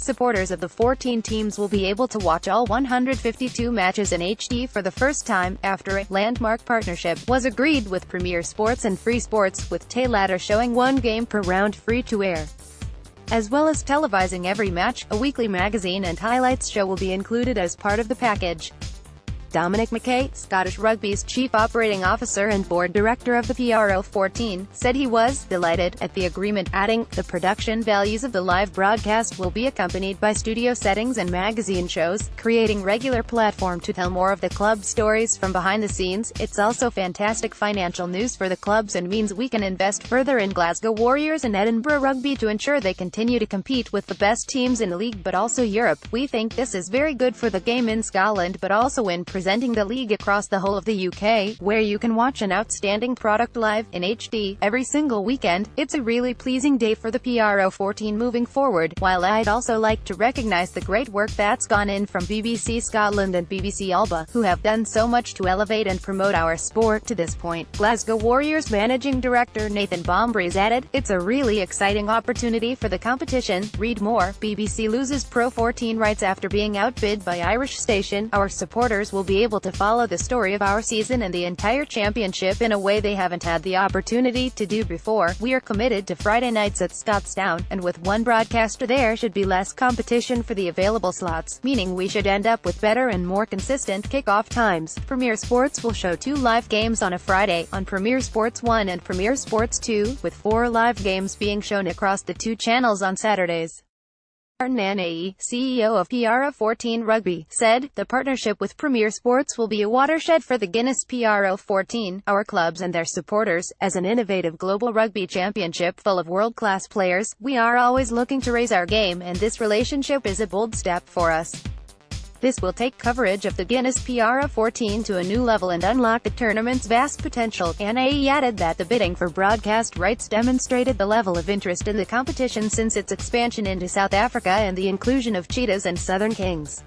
Supporters of the 14 teams will be able to watch all 152 matches in HD for the first time, after a landmark partnership was agreed with Premier Sports and FreeSports, with Tay showing one game per round free-to-air. As well as televising every match, a weekly magazine and highlights show will be included as part of the package. Dominic McKay, Scottish Rugby's Chief Operating Officer and Board Director of the PRO14, said he was delighted at the agreement, adding, "The production values of the live broadcast will be accompanied by studio settings and magazine shows, creating regular platform to tell more of the club's stories from behind the scenes. It's also fantastic financial news for the clubs and means we can invest further in Glasgow Warriors and Edinburgh Rugby to ensure they continue to compete with the best teams in the league but also Europe. We think this is very good for the game in Scotland but also in presenting the league across the whole of the UK, where you can watch an outstanding product live, in HD, every single weekend. It's a really pleasing day for the PRO14 moving forward, while I'd also like to recognise the great work that's gone in from BBC Scotland and BBC Alba, who have done so much to elevate and promote our sport to this point." Glasgow Warriors Managing Director Nathan Bombrys added, "It's a really exciting opportunity for the competition. Read more. BBC loses PRO14 rights after being outbid by Irish station. Our supporters will be able to follow the story of our season and the entire championship in a way they haven't had the opportunity to do before. We are committed to Friday nights at Scottstown, and with one broadcaster there should be less competition for the available slots, meaning we should end up with better and more consistent kick-off times. Premier Sports will show 2 live games on a Friday, on Premier Sports 1 and Premier Sports 2, with 4 live games being shown across the 2 channels on Saturdays." Martin Anae, CEO of PRO14 Rugby, said, "The partnership with Premier Sports will be a watershed for the Guinness PRO14, our clubs and their supporters. As an innovative global rugby championship full of world-class players, we are always looking to raise our game, and this relationship is a bold step for us. This will take coverage of the Guinness PRO14 to a new level and unlock the tournament's vast potential." Anae added that the bidding for broadcast rights demonstrated the level of interest in the competition since its expansion into South Africa and the inclusion of Cheetahs and Southern Kings.